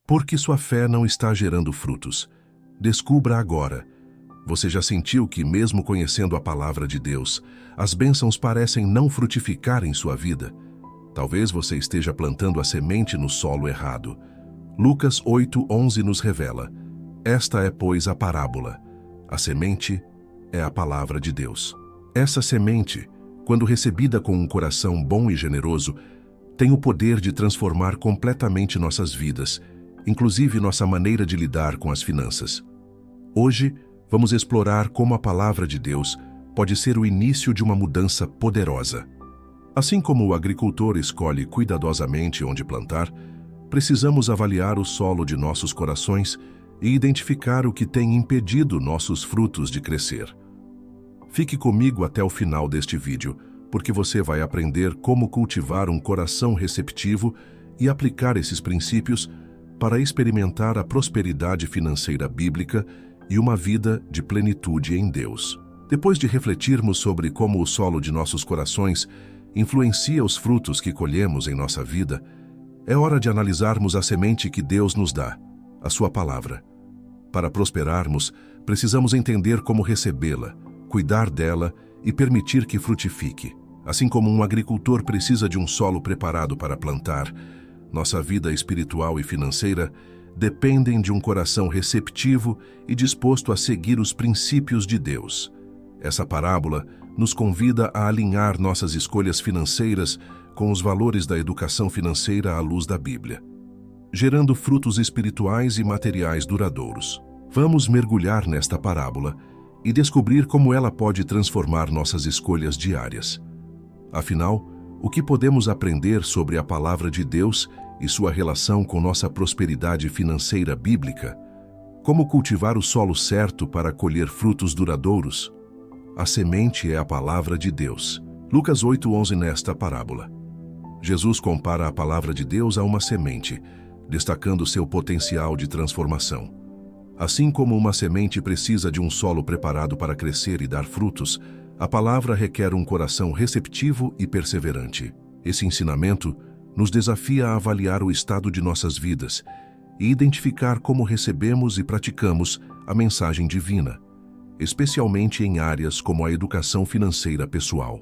Porque sua fé não está gerando frutos. Descubra agora. Você já sentiu que, mesmo conhecendo a palavra de Deus, as bênçãos parecem não frutificar em sua vida? Talvez você esteja plantando a semente no solo errado. Lucas 8:11 nos revela: esta é, pois, a parábola. A semente é a palavra de Deus. Essa semente, quando recebida com um coração bom e generoso, tem o poder de transformar completamente nossas vidas, inclusive nossa maneira de lidar com as finanças. Hoje, vamos explorar como a palavra de Deus pode ser o início de uma mudança poderosa. Assim como o agricultor escolhe cuidadosamente onde plantar, precisamos avaliar o solo de nossos corações e identificar o que tem impedido nossos frutos de crescer. Fique comigo até o final deste vídeo, porque você vai aprender como cultivar um coração receptivo e aplicar esses princípios para experimentar a prosperidade financeira bíblica e uma vida de plenitude em Deus. Depois de refletirmos sobre como o solo de nossos corações influencia os frutos que colhemos em nossa vida, é hora de analisarmos a semente que Deus nos dá, a sua palavra. Para prosperarmos, precisamos entender como recebê-la, cuidar dela e permitir que frutifique. Assim como um agricultor precisa de um solo preparado para plantar, nossa vida espiritual e financeira dependem de um coração receptivo e disposto a seguir os princípios de Deus. Essa parábola nos convida a alinhar nossas escolhas financeiras com os valores da educação financeira à luz da Bíblia, gerando frutos espirituais e materiais duradouros. Vamos mergulhar nesta parábola e descobrir como ela pode transformar nossas escolhas diárias. Afinal, o que podemos aprender sobre a palavra de Deus e sua relação com nossa prosperidade financeira bíblica? Como cultivar o solo certo para colher frutos duradouros? A semente é a palavra de Deus. Lucas 8:11 nesta parábola. Jesus compara a palavra de Deus a uma semente, destacando seu potencial de transformação. Assim como uma semente precisa de um solo preparado para crescer e dar frutos, a palavra requer um coração receptivo e perseverante. Esse ensinamento nos desafia a avaliar o estado de nossas vidas e identificar como recebemos e praticamos a mensagem divina, especialmente em áreas como a educação financeira pessoal.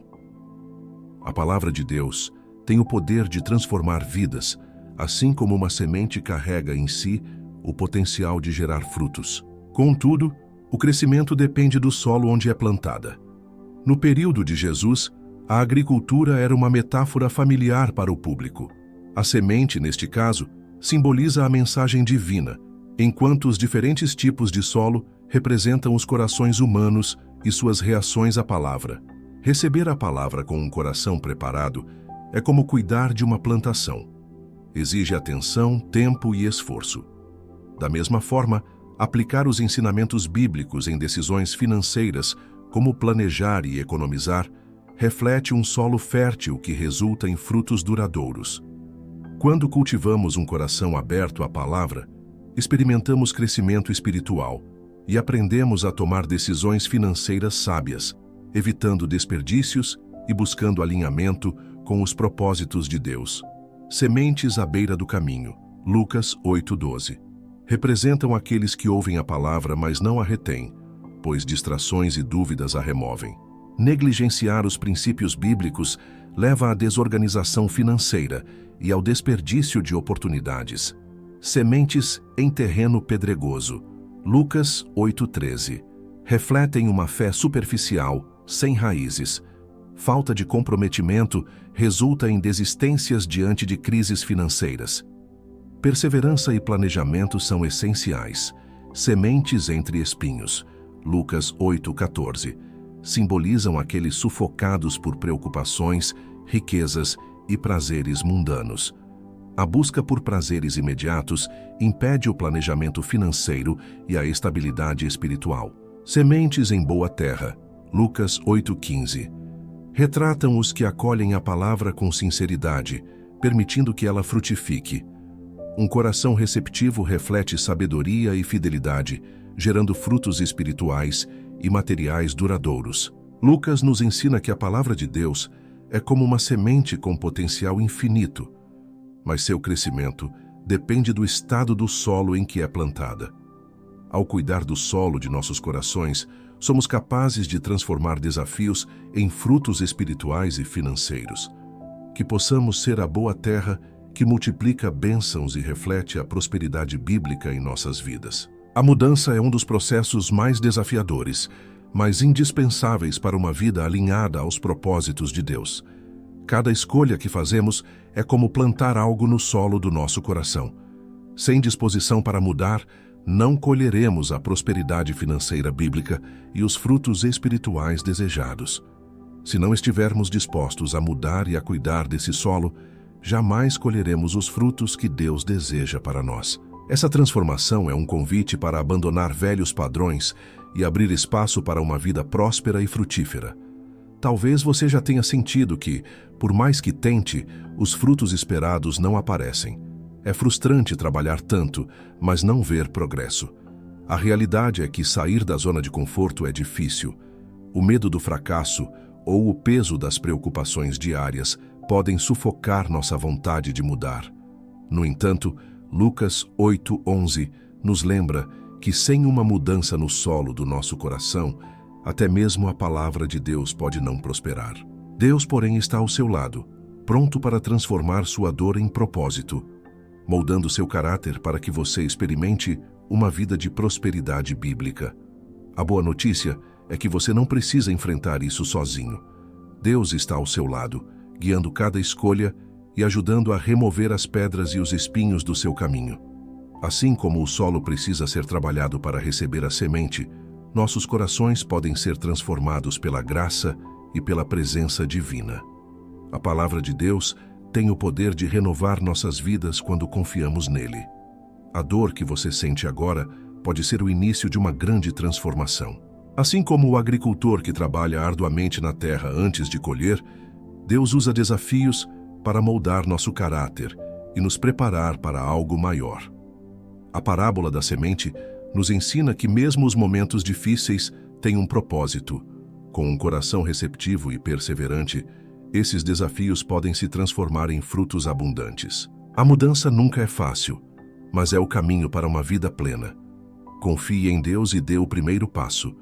A palavra de Deus tem o poder de transformar vidas, assim como uma semente carrega em si o potencial de gerar frutos. Contudo, o crescimento depende do solo onde é plantada. No período de Jesus, a agricultura era uma metáfora familiar para o público. A semente, neste caso, simboliza a mensagem divina, enquanto os diferentes tipos de solo representam os corações humanos e suas reações à palavra. Receber a palavra com um coração preparado é como cuidar de uma plantação. Exige atenção, tempo e esforço. Da mesma forma, aplicar os ensinamentos bíblicos em decisões financeiras, como planejar e economizar, reflete um solo fértil que resulta em frutos duradouros. Quando cultivamos um coração aberto à palavra, experimentamos crescimento espiritual e aprendemos a tomar decisões financeiras sábias, evitando desperdícios e buscando alinhamento com os propósitos de Deus. Sementes à beira do caminho, Lucas 8:12. Representam aqueles que ouvem a palavra, mas não a retêm, pois distrações e dúvidas a removem. Negligenciar os princípios bíblicos leva à desorganização financeira e ao desperdício de oportunidades. Sementes em terreno pedregoso, Lucas 8:13. Refletem uma fé superficial, sem raízes. Falta de comprometimento resulta em desistências diante de crises financeiras. Perseverança e planejamento são essenciais. Sementes entre espinhos, Lucas 8:14. Simbolizam aqueles sufocados por preocupações, riquezas e prazeres mundanos. A busca por prazeres imediatos impede o planejamento financeiro e a estabilidade espiritual. Sementes em boa terra, Lucas 8:15. Retratam os que acolhem a palavra com sinceridade, permitindo que ela frutifique. Um coração receptivo reflete sabedoria e fidelidade, gerando frutos espirituais e materiais duradouros. Lucas nos ensina que a palavra de Deus é como uma semente com potencial infinito, mas seu crescimento depende do estado do solo em que é plantada. Ao cuidar do solo de nossos corações, somos capazes de transformar desafios em frutos espirituais e financeiros. Que possamos ser a boa terra que multiplica bênçãos e reflete a prosperidade bíblica em nossas vidas. A mudança é um dos processos mais desafiadores, mas indispensáveis para uma vida alinhada aos propósitos de Deus. Cada escolha que fazemos é como plantar algo no solo do nosso coração. Sem disposição para mudar, não colheremos a prosperidade financeira bíblica e os frutos espirituais desejados. Se não estivermos dispostos a mudar e a cuidar desse solo, jamais colheremos os frutos que Deus deseja para nós. Essa transformação é um convite para abandonar velhos padrões e abrir espaço para uma vida próspera e frutífera. Talvez você já tenha sentido que, por mais que tente, os frutos esperados não aparecem. É frustrante trabalhar tanto, mas não ver progresso. A realidade é que sair da zona de conforto é difícil. O medo do fracasso ou o peso das preocupações diárias podem sufocar nossa vontade de mudar. No entanto, Lucas 8:11 nos lembra que sem uma mudança no solo do nosso coração, até mesmo a palavra de Deus pode não prosperar. Deus, porém, está ao seu lado, pronto para transformar sua dor em propósito, moldando seu caráter para que você experimente uma vida de prosperidade bíblica. A boa notícia é que você não precisa enfrentar isso sozinho. Deus está ao seu lado, guiando cada escolha e ajudando a remover as pedras e os espinhos do seu caminho. Assim como o solo precisa ser trabalhado para receber a semente, nossos corações podem ser transformados pela graça e pela presença divina. A palavra de Deus tem o poder de renovar nossas vidas quando confiamos nele. A dor que você sente agora pode ser o início de uma grande transformação. Assim como o agricultor que trabalha arduamente na terra antes de colher, Deus usa desafios para moldar nosso caráter e nos preparar para algo maior. A parábola da semente nos ensina que mesmo os momentos difíceis têm um propósito. Com um coração receptivo e perseverante, esses desafios podem se transformar em frutos abundantes. A mudança nunca é fácil, mas é o caminho para uma vida plena. Confie em Deus e dê o primeiro passo.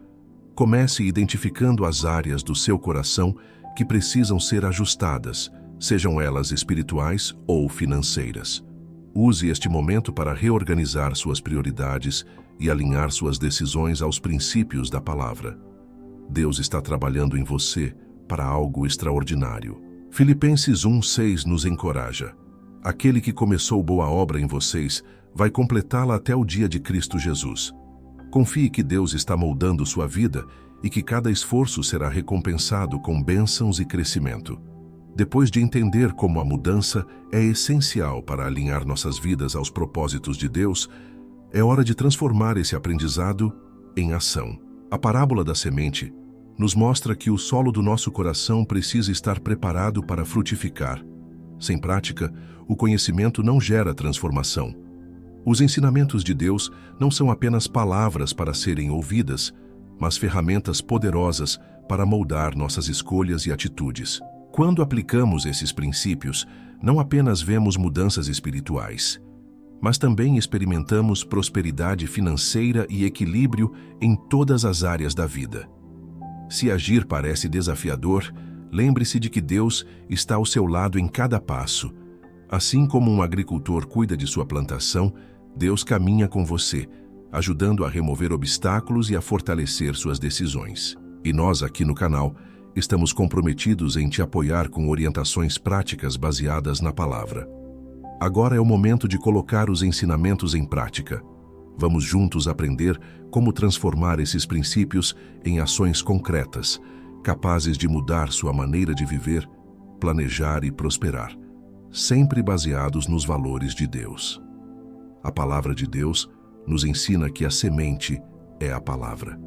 Comece identificando as áreas do seu coração que precisam ser ajustadas, sejam elas espirituais ou financeiras. Use este momento para reorganizar suas prioridades e alinhar suas decisões aos princípios da palavra. Deus está trabalhando em você para algo extraordinário. Filipenses 1:6 nos encoraja. Aquele que começou boa obra em vocês vai completá-la até o dia de Cristo Jesus. Confie que Deus está moldando sua vida e que cada esforço será recompensado com bênçãos e crescimento. Depois de entender como a mudança é essencial para alinhar nossas vidas aos propósitos de Deus, é hora de transformar esse aprendizado em ação. A parábola da semente nos mostra que o solo do nosso coração precisa estar preparado para frutificar. Sem prática, o conhecimento não gera transformação. Os ensinamentos de Deus não são apenas palavras para serem ouvidas, mas ferramentas poderosas para moldar nossas escolhas e atitudes. Quando aplicamos esses princípios, não apenas vemos mudanças espirituais, mas também experimentamos prosperidade financeira e equilíbrio em todas as áreas da vida. Se agir parece desafiador, lembre-se de que Deus está ao seu lado em cada passo. Assim como um agricultor cuida de sua plantação, Deus caminha com você, ajudando a remover obstáculos e a fortalecer suas decisões. E nós, aqui no canal, estamos comprometidos em te apoiar com orientações práticas baseadas na palavra. Agora é o momento de colocar os ensinamentos em prática. Vamos juntos aprender como transformar esses princípios em ações concretas, capazes de mudar sua maneira de viver, planejar e prosperar, sempre baseados nos valores de Deus. A palavra de Deus nos ensina que a semente é a palavra.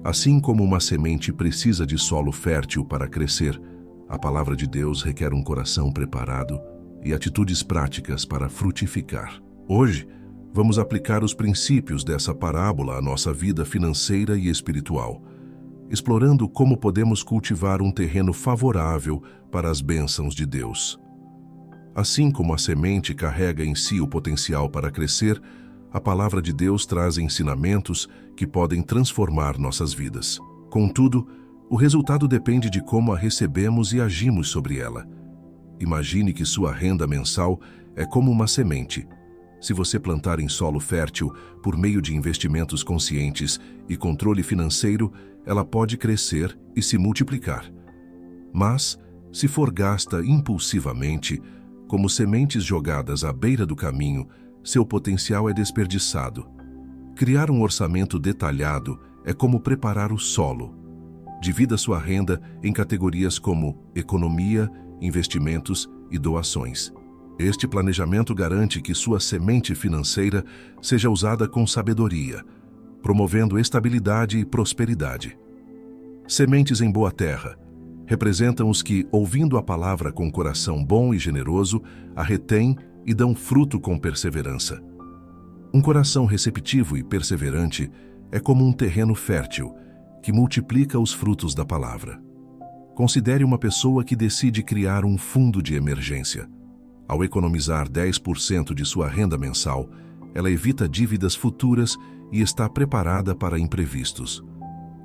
Assim como uma semente precisa de solo fértil para crescer, a palavra de Deus requer um coração preparado e atitudes práticas para frutificar. Hoje, vamos aplicar os princípios dessa parábola à nossa vida financeira e espiritual, explorando como podemos cultivar um terreno favorável para as bênçãos de Deus. Assim como a semente carrega em si o potencial para crescer, a palavra de Deus traz ensinamentos que podem transformar nossas vidas. Contudo, o resultado depende de como a recebemos e agimos sobre ela. Imagine que sua renda mensal é como uma semente. Se você plantar em solo fértil, por meio de investimentos conscientes e controle financeiro, ela pode crescer e se multiplicar. Mas, se for gasta impulsivamente, como sementes jogadas à beira do caminho, seu potencial é desperdiçado. Criar um orçamento detalhado é como preparar o solo. Divida sua renda em categorias como economia, investimentos e doações. Este planejamento garante que sua semente financeira seja usada com sabedoria, promovendo estabilidade e prosperidade. Sementes em boa terra representam os que, ouvindo a palavra com coração bom e generoso, a retêm e dão fruto com perseverança. Um coração receptivo e perseverante é como um terreno fértil, que multiplica os frutos da palavra. Considere uma pessoa que decide criar um fundo de emergência. Ao economizar 10% de sua renda mensal, ela evita dívidas futuras e está preparada para imprevistos.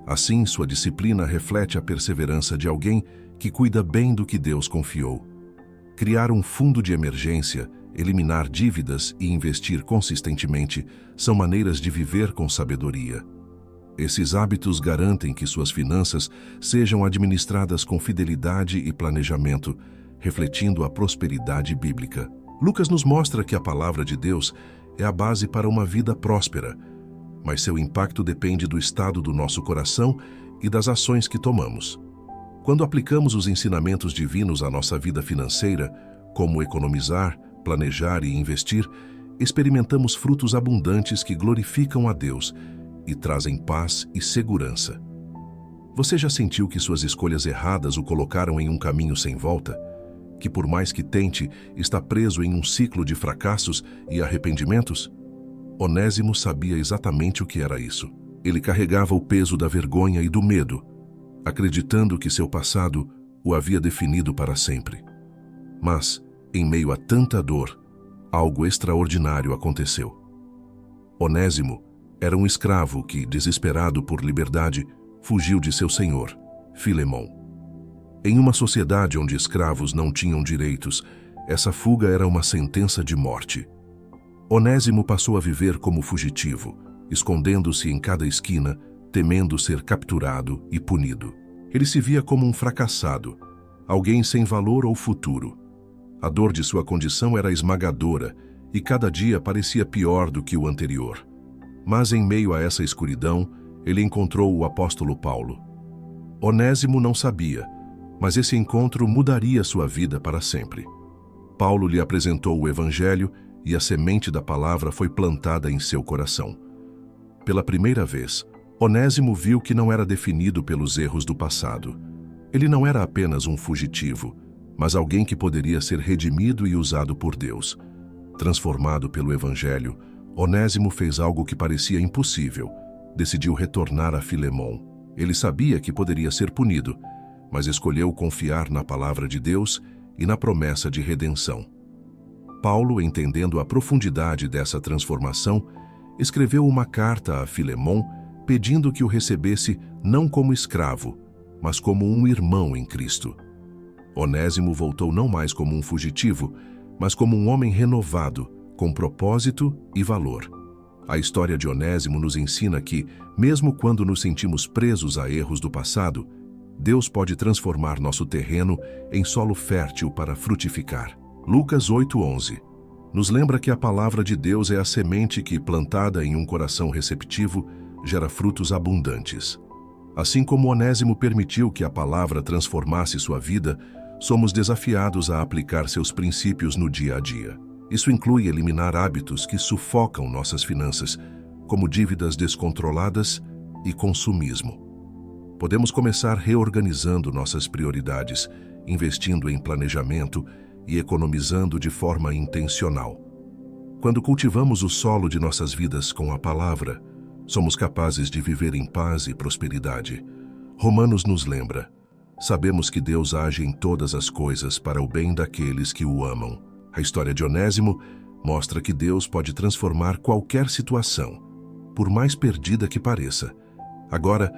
Assim, sua disciplina reflete a perseverança de alguém que cuida bem do que Deus confiou. Criar um fundo de emergência, eliminar dívidas e investir consistentemente são maneiras de viver com sabedoria. Esses hábitos garantem que suas finanças sejam administradas com fidelidade e planejamento, refletindo a prosperidade bíblica. Lucas nos mostra que a palavra de Deus é a base para uma vida próspera, mas seu impacto depende do estado do nosso coração e das ações que tomamos. Quando aplicamos os ensinamentos divinos à nossa vida financeira, como economizar, planejar e investir, experimentamos frutos abundantes que glorificam a Deus e trazem paz e segurança. Você já sentiu que suas escolhas erradas o colocaram em um caminho sem volta? Que por mais que tente, está preso em um ciclo de fracassos e arrependimentos? Onésimo sabia exatamente o que era isso. Ele carregava o peso da vergonha e do medo, acreditando que seu passado o havia definido para sempre. Mas, em meio a tanta dor, algo extraordinário aconteceu. Onésimo era um escravo que, desesperado por liberdade, fugiu de seu senhor, Filemão. Em uma sociedade onde escravos não tinham direitos, essa fuga era uma sentença de morte. Onésimo passou a viver como fugitivo, escondendo-se em cada esquina, temendo ser capturado e punido. Ele se via como um fracassado, alguém sem valor ou futuro. A dor de sua condição era esmagadora e cada dia parecia pior do que o anterior. Mas em meio a essa escuridão, ele encontrou o apóstolo Paulo. Onésimo não sabia, mas esse encontro mudaria sua vida para sempre. Paulo lhe apresentou o Evangelho e a semente da palavra foi plantada em seu coração. Pela primeira vez, Onésimo viu que não era definido pelos erros do passado. Ele não era apenas um fugitivo, mas alguém que poderia ser redimido e usado por Deus. Transformado pelo Evangelho, Onésimo fez algo que parecia impossível. Decidiu retornar a Filemão. Ele sabia que poderia ser punido, mas escolheu confiar na palavra de Deus e na promessa de redenção. Paulo, entendendo a profundidade dessa transformação, escreveu uma carta a Filemão pedindo que o recebesse não como escravo, mas como um irmão em Cristo. Onésimo voltou não mais como um fugitivo, mas como um homem renovado, com propósito e valor. A história de Onésimo nos ensina que, mesmo quando nos sentimos presos a erros do passado, Deus pode transformar nosso terreno em solo fértil para frutificar. Lucas 8:11 nos lembra que a palavra de Deus é a semente que, plantada em um coração receptivo, gera frutos abundantes. Assim como Onésimo permitiu que a palavra transformasse sua vida, somos desafiados a aplicar seus princípios no dia a dia. Isso inclui eliminar hábitos que sufocam nossas finanças, como dívidas descontroladas e consumismo. Podemos começar reorganizando nossas prioridades, investindo em planejamento e economizando de forma intencional. Quando cultivamos o solo de nossas vidas com a palavra, somos capazes de viver em paz e prosperidade. Romanos nos lembra: sabemos que Deus age em todas as coisas para o bem daqueles que o amam, A história de Onésimo mostra que Deus pode transformar qualquer situação, por mais perdida que pareça. Agora,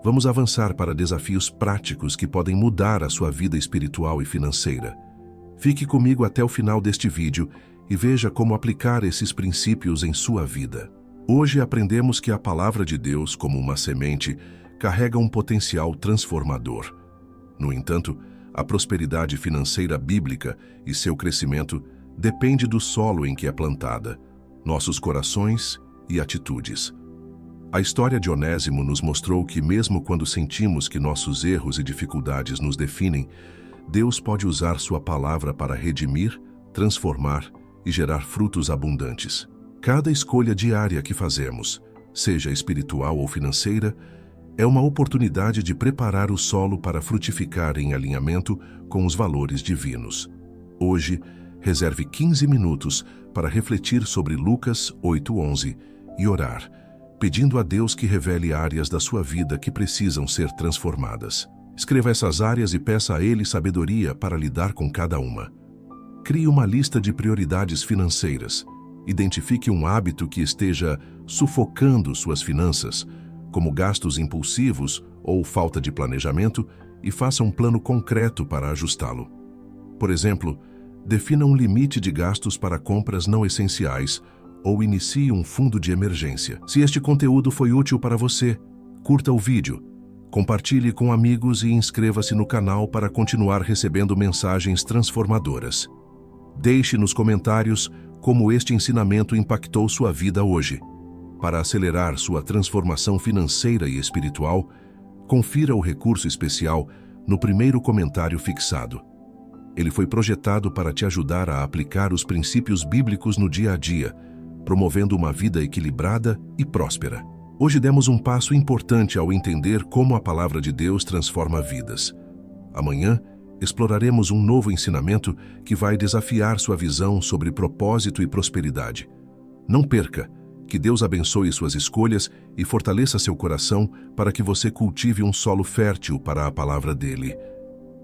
vamos avançar para desafios práticos que podem mudar a sua vida espiritual e financeira. Fique comigo até o final deste vídeo e veja como aplicar esses princípios em sua vida. Hoje aprendemos que a palavra de Deus, como uma semente, carrega um potencial transformador. No entanto, a prosperidade financeira bíblica e seu crescimento depende do solo em que é plantada, nossos corações e atitudes. A história de Onésimo nos mostrou que mesmo quando sentimos que nossos erros e dificuldades nos definem, Deus pode usar sua palavra para redimir, transformar e gerar frutos abundantes. Cada escolha diária que fazemos, seja espiritual ou financeira, é uma oportunidade de preparar o solo para frutificar em alinhamento com os valores divinos. Hoje, reserve 15 minutos para refletir sobre Lucas 8:11 e orar, pedindo a Deus que revele áreas da sua vida que precisam ser transformadas. Escreva essas áreas e peça a Ele sabedoria para lidar com cada uma. Crie uma lista de prioridades financeiras. Identifique um hábito que esteja sufocando suas finanças, como gastos impulsivos ou falta de planejamento, e faça um plano concreto para ajustá-lo. Por exemplo, defina um limite de gastos para compras não essenciais ou inicie um fundo de emergência. Se este conteúdo foi útil para você, curta o vídeo, compartilhe com amigos e inscreva-se no canal para continuar recebendo mensagens transformadoras. Deixe nos comentários como este ensinamento impactou sua vida hoje. Para acelerar sua transformação financeira e espiritual, confira o recurso especial no primeiro comentário fixado. Ele foi projetado para te ajudar a aplicar os princípios bíblicos no dia a dia, promovendo uma vida equilibrada e próspera. Hoje demos um passo importante ao entender como a palavra de Deus transforma vidas. Amanhã, exploraremos um novo ensinamento que vai desafiar sua visão sobre propósito e prosperidade. Não perca! Que Deus abençoe suas escolhas e fortaleça seu coração para que você cultive um solo fértil para a palavra dele.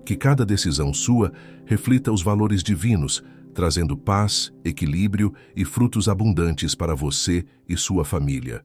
Que cada decisão sua reflita os valores divinos, trazendo paz, equilíbrio e frutos abundantes para você e sua família.